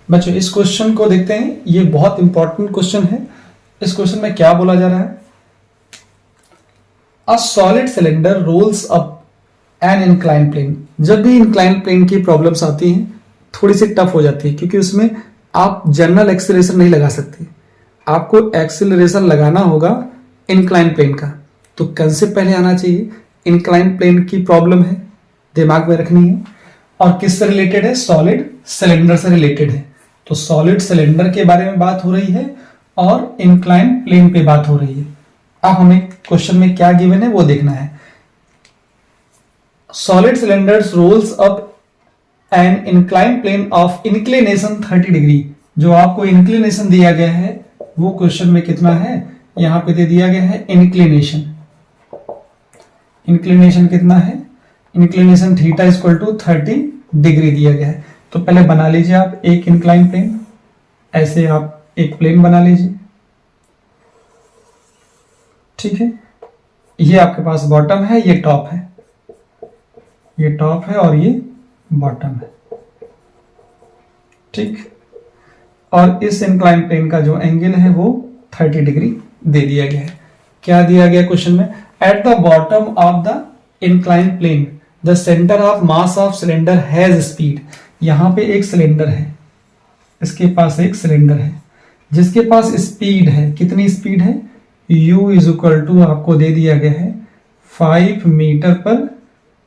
बच्चों इस क्वेश्चन को देखते हैं, ये बहुत इंपॉर्टेंट क्वेश्चन है। इस क्वेश्चन में क्या बोला जा रहा है? A solid cylinder rolls up an incline plane. जब भी इंक्लाइन प्लेन की प्रॉब्लम्स आती हैं थोड़ी सी टफ हो जाती है, क्योंकि उसमें आप जनरल एक्सीलरेशन नहीं लगा सकते, आपको एक्सीलरेशन लगाना होगा इंक्लाइन प्लेन का। तो कंसेप्ट पहले आना चाहिए, इंक्लाइन प्लेन की प्रॉब्लम है, दिमाग में रखनी है। और किससे रिलेटेड है? सॉलिड सिलेंडर से रिलेटेड है। तो सॉलिड सिलेंडर के बारे में बात हो रही है और इंक्लाइन प्लेन पे बात हो रही है। अब हमें क्वेश्चन में क्या गिवन है वो देखना है। Solid cylinders rolls up an incline plane of inclination 30 degree. जो आपको इंक्लिनेशन दिया गया है वो क्वेश्चन में कितना है? यहां पे दे दिया गया है इंक्लिनेशन। इंक्लिनेशन कितना है? Inclination theta equal to 30 degree दिया गया है। तो पहले बना लीजिए आप एक इंक्लाइन प्लेन, ऐसे आप एक प्लेन बना लीजिए, ठीक है। ये आपके पास बॉटम है, ये टॉप है, ये टॉप है और ये बॉटम है, ठीक। और इस इंक्लाइन प्लेन का जो एंगल है वो 30 डिग्री दे दिया गया है। क्या दिया गया क्वेश्चन में? At the bottom of the incline plane the centre of mass of cylinder has speed. यहां पे एक सिलेंडर है, इसके पास एक सिलेंडर है जिसके पास स्पीड है। कितनी स्पीड है? u इज इक्वल टू आपको दे दिया गया है 5 मीटर पर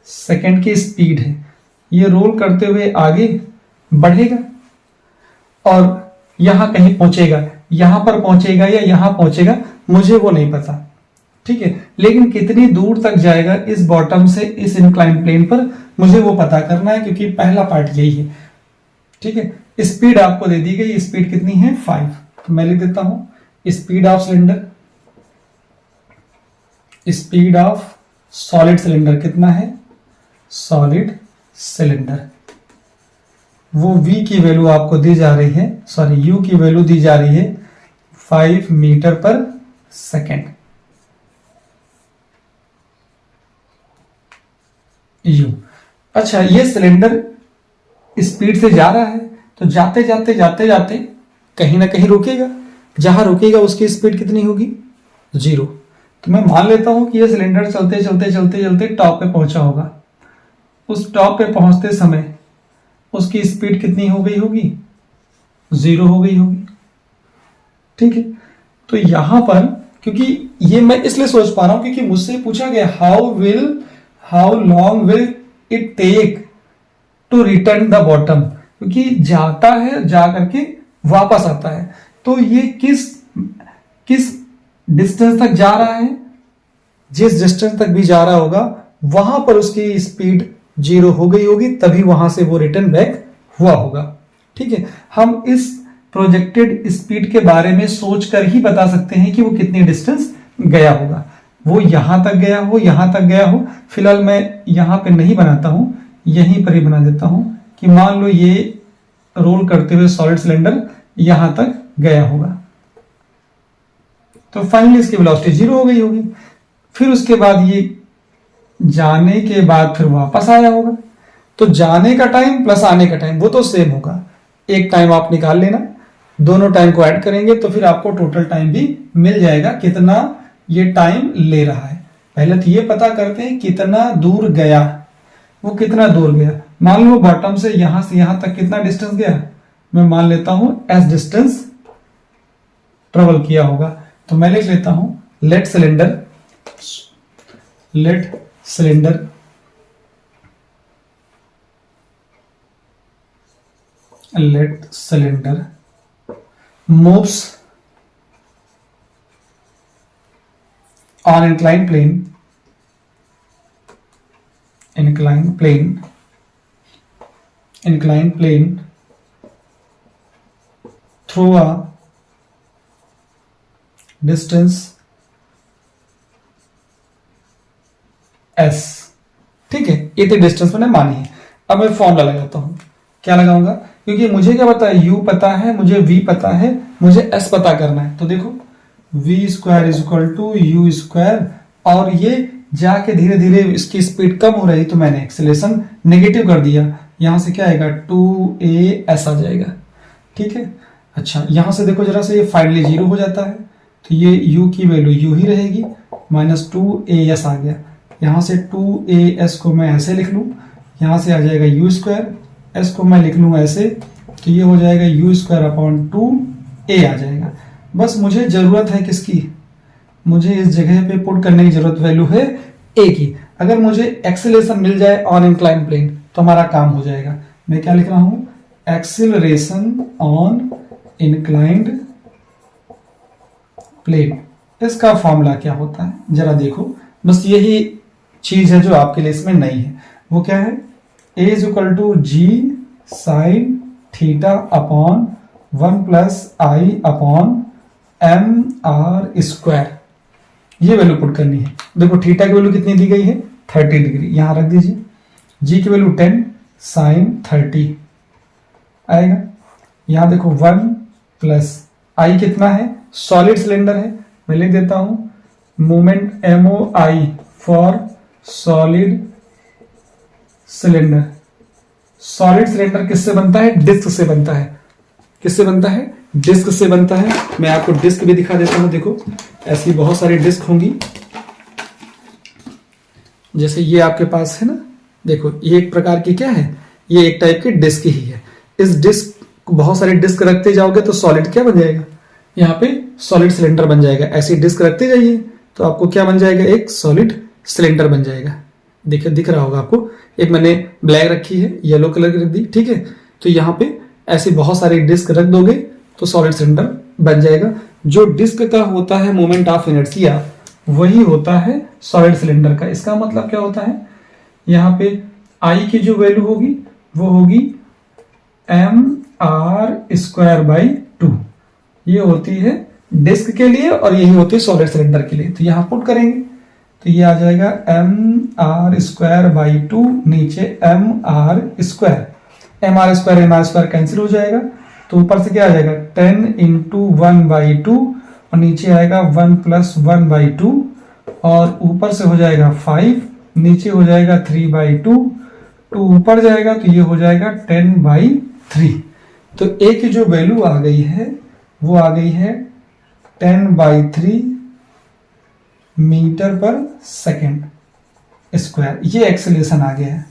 सेकेंड की स्पीड है। ये रोल करते हुए आगे बढ़ेगा और यहां कहीं पहुंचेगा, यहां पर पहुंचेगा या यहां पहुंचेगा, मुझे वो नहीं पता, ठीक है। लेकिन कितनी दूर तक जाएगा इस बॉटम से इस इंक्लाइन प्लेन पर, मुझे वो पता करना है, क्योंकि पहला पार्ट यही है, ठीक है। स्पीड आपको दे दी गई, स्पीड कितनी है? 5। तो मैं लिख देता हूं speed of cylinder, speed of solid cylinder कितना है? सॉलिड सिलेंडर वो v की वैल्यू आपको दी जा रही है, सॉरी u की वैल्यू दी जा रही है 5 मीटर पर सेकेंड। u, अच्छा, ये सिलेंडर स्पीड से जा रहा है तो जाते जाते जाते जाते कहीं ना कहीं रुकेगा। जहां रुकेगा उसकी स्पीड कितनी होगी? 0। तो मैं मान लेता हूं कि ये सिलेंडर चलते चलते चलते चलते टॉप पे पहुंचा होगा। उस टॉप पे पहुंचते समय उसकी स्पीड कितनी हो गई होगी? 0 हो गई होगी, ठीक है। तो यहां पर, क्योंकि ये मैं इसलिए सोच पा रहा हूं क्योंकि मुझसे पूछा गया how long will it take to return the bottom, क्योंकि जाता है, जा करके वापस आता है, तो ये किस डिस्टेंस तक जा रहा है? जिस डिस्टेंस तक भी जा रहा होगा वहां पर उसकी स्पीड 0 हो गई होगी, तभी वहां से वो रिटर्न बैक हुआ होगा, ठीक है। हम इस प्रोजेक्टेड स्पीड के बारे में सोचकर ही बता सकते हैं कि वो कितनी डिस्टेंस गया होगा। वो यहां तक गया हो, यहां तक गया हो। फिलहाल मैं यहां पे नहीं बनाता हूं, यहीं पर ही बना देता हूं कि मान लो ये रोल करते हुए सॉलिड सिलेंडर यहां तक गया होगा, तो फाइनली इसकी वेलोसिटी 0 हो गई होगी। फिर उसके बाद ये जाने के बाद फिर वापस आया होगा, तो जाने का टाइम प्लस आने का टाइम वो तो सेम होगा। एक टाइम आप निकाल लेना, दोनों टाइम को ऐड करेंगे तो फिर आपको टोटल टाइम भी मिल जाएगा, कितना ये टाइम ले रहा है। पहले तो ये पता करते हैं कितना दूर गया, वो कितना दूर गया। मान लो बॉटम से यहां तक कितना डिस्टेंस गया, मैं मान लेता हूं एस डिस्टेंस ट्रेवल किया होगा। तो मैं लिख लेता हूं let cylinder moves on inclined plane through a distance s, ठीक है। ये तो डिस्टेंस मैंने मानी है। अब मैं फॉर्मूला लगाता हूं। क्या लगाऊंगा? क्योंकि मुझे क्या पता है? u पता है, मुझे v पता है, मुझे s पता करना है। तो देखो v square is equal to u square, और ये जाके धीरे धीरे इसकी स्पीड कम हो रही तो मैंने एक्सेलरेशन नेगेटिव कर दिया। यहां से क्या आएगा? 2as आ जाएगा, ठीक है। अच्छा यहाँ से देखो जरा से, ये फाइनली 0 हो जाता है, तो ये u की वैल्यू u ही रहेगी, -2as आ गया। यहाँ से 2as को मैं ऐसे लिख लूँ, यहाँ से आ जाएगा u², s को मैं लिख लूँ ऐसे, तो ये हो जाएगा u²/2a आ जाएगा। बस मुझे ज़रूरत है किसकी, मुझे इस जगह पे पुट करने की ज़रूरत वैल्यू है a की। अगर मुझे एक्सेलरेशन मिल जाए ऑन इंक्लाइन प्लेन तो हमारा काम हो जाएगा। मैं क्या लिख रहा हूँ, एक्सेलरेशन ऑन इंक्लाइंड प्लेन। इसका फॉर्मूला क्या होता है जरा देखो, बस यही चीज है जो आपके लिए इसमें नहीं है। वो क्या है, a = g sin theta upon 1+i/mr², ये वैल्यू पुट करनी है। देखो थीटा की वैल्यू कितनी दी गई है, 30 डिग्री, यहां रख दीजिए। g की वैल्यू 10 sin 30 आएगा। यहां देखो 1+i कितना है, सॉलिड सिलेंडर है, मैं लिख देता हूं moment MOI for solid cylinder. Solid cylinder किससे बनता है, डिस्क से बनता है। किससे बनता है, डिस्क से बनता है। मैं आपको डिस्क भी दिखा देता हूं, देखो ऐसी बहुत सारी डिस्क होंगी, जैसे ये आपके पास है ना, देखो ये एक प्रकार की क्या है, ये एक टाइप की डिस्क ही है। इस डिस्क, बहुत सारी डिस्क रखते जाओगे तो सॉलिड क्या बन जाएगा, यहाँ पे सॉलिड सिलेंडर बन जाएगा। ऐसी डिस्क रखते जाइए तो आपको क्या बन जाएगा, एक सॉलिड सिलेंडर बन जाएगा। देखिए दिख रहा होगा आपको, एक मैंने ब्लैक रखी है, येलो कलर की रख दी, ठीक है। तो यहाँ पे ऐसी बहुत सारी डिस्क रख दोगे तो सॉलिड सिलेंडर बन जाएगा। जो डिस्क का होता है मोमेंट ऑफ इनर्शिया, वही होता है सॉलिड सिलेंडर का। इसका मतलब क्या होता है, यहाँ पे आई की जो वैल्यू होगी वो होगी mr²/2, ये होती है डिस्क के लिए और यही होती है सॉलिड सिलेंडर के लिए। तो यहाँ पुट करेंगे तो ये आ जाएगा mr²/2, नीचे mr², mr² कैंसिल हो जाएगा, तो ऊपर से क्या आ जाएगा 10 × 1/2 और नीचे आएगा 1+1/2 और ऊपर से हो जाएगा 5, नीचे हो जाएगा 3/2, 2 ऊपर जाएगा तो ये हो जाएगा 10/3। तो a की जो वैल्यू आ गई है वो आ गई है 10/3 मीटर/सेकंड²। ये एक्सेलरेशन आ गया है।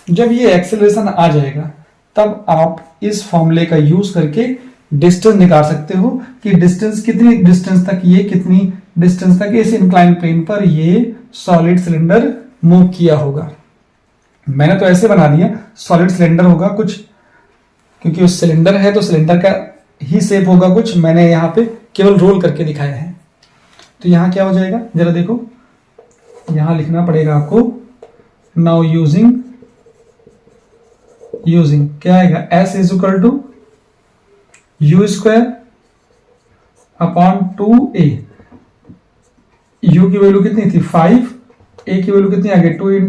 जब ये एक्सेलरेशन आ जाएगा तब आप इस फॉर्मूले का यूज करके डिस्टेंस निकाल सकते हो कि डिस्टेंस कितनी डिस्टेंस तक, ये कितनी डिस्टेंस तक इस इंक्लाइन प्लेन पर ये सॉलिड सिलेंडर मूव किया होगा। मैंने तो ऐसे बना दिया, सॉलिड सिलेंडर होगा कुछ, क्योंकि उस सिलेंडर है तो सिलेंडर का ही शेप होगा कुछ, मैंने यहाँ पे केवल रोल करके दिखाया है। तो यहाँ क्या हो जाएगा जरा देखो, यहाँ लिखना पड़ेगा आपको, नाउ यूजिंग क्या आएगा, s = u²/2a। u की वैल्यू कितनी थी 5, a की वैल्यू कितनी आ गई 2 ×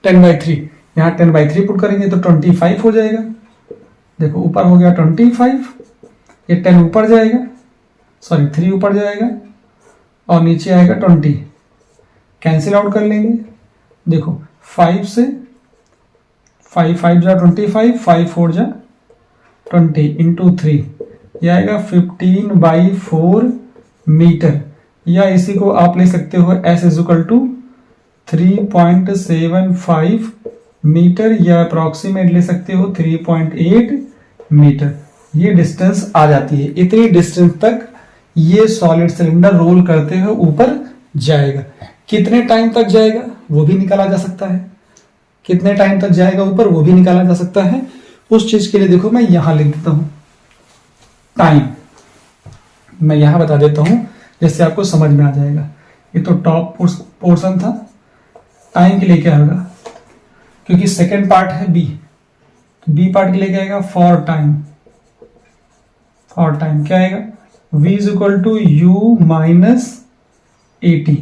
10/3। यहाँ 10/3 पुट करेंगे तो 25 हो जाएगा। देखो ऊपर हो गया 25, ये 10 ऊपर जाएगा, सॉरी 3 ऊपर जाएगा और नीचे आएगा 20, कैंसिल आउट कर लेंगे। देखो 5 से 5 5 जा 25, 5 4 जा 20 × 3, यह आएगा 15/4 मीटर, या इसी को आप ले सकते हो s = 3.75 मीटर, या अप्रॉक्सीमेट ले सकते हो 3.8 मीटर। ये डिस्टेंस आ जाती है। इतनी डिस्टेंस तक ये सॉलिड सिलेंडर रोल करते हुए ऊपर जाएगा। कितने टाइम तक जाएगा वो भी निकाला जा सकता है, कितने टाइम तक जाएगा ऊपर वो भी निकाला जा सकता है। उस चीज के लिए देखो मैं यहां लिख देता हूं टाइम, मैं यहां बता देता हूं जिससे आपको समझ में आ जाएगा। ये तो टॉप पोर्शन था, टाइम के लिए क्या होगा, क्योंकि सेकेंड पार्ट है बी, तो बी पार्ट के लिए क्या आएगा, फॉर टाइम क्या आएगा, v = u - 80।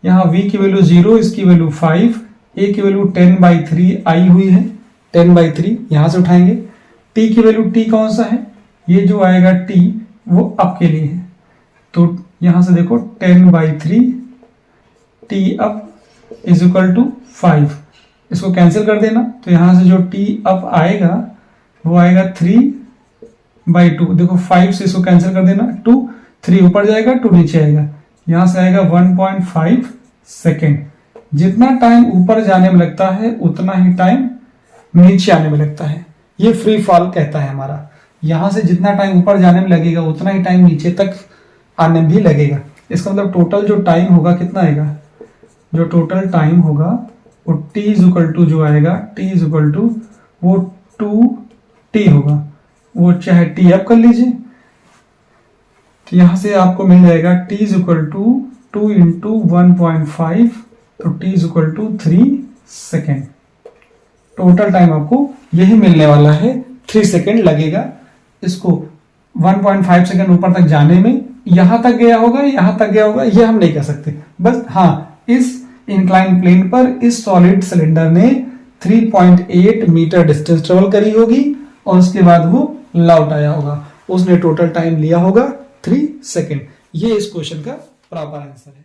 यहाँ v की वैल्यू 0, इसकी वैल्यू 5, a की वैल्यू 10/3 आई हुई है, 10/3 यहां से उठाएंगे। t की वैल्यू, t कौन सा है, ये जो आएगा t वो अप के लिए है, तो यहां से देखो 10/3 t अप = 5, इसको कैंसिल कर देना, तो यहां से जो t अप आएगा वो आएगा 3/2। देखो 5 से इसको कैंसिल कर देना, 2, 3 ऊपर जाएगा 2 नीचे आएगा, यहां से आएगा 1.5 सेकेंड। जितना टाइम ऊपर जाने में लगता है उतना ही टाइम नीचे आने में लगता है। ये फ्री फॉल कहता है हमारा। यहां से जितना टाइम ऊपर जाने में लगेगा उतना ही टाइम नीचे तक आने में भी लगेगा। इसका मतलब टोटल जो टाइम होगा कितना आएगा, जो टोटल टाइम होगा वो t इज इक्वल टू जो आएगा t इज इक्वल टू वो 2t होगा। वो चाहे t अब कर लीजिए, तो यहां से आपको मिल जाएगा t is equal to 2 into 1.5, तो t is equal to 3 second. Total time आपको यही मिलने वाला है, 3 सेकेंड लगेगा इसको 1.5 सेकेंड ऊपर तक जाने में। यहां तक गया होगा, यहां तक गया होगा, ये हम नहीं कह सकते। बस हाँ, इस इंक्लाइन प्लेन पर इस सॉलिड सिलेंडर ने 3.8 मीटर डिस्टेंस ट्रेवल करी होगी और उसके बाद वो लौट आया होगा। उसने टोटल टाइम लिया होगा 3 सेकेंड। ये इस क्वेश्चन का प्रॉपर आंसर है।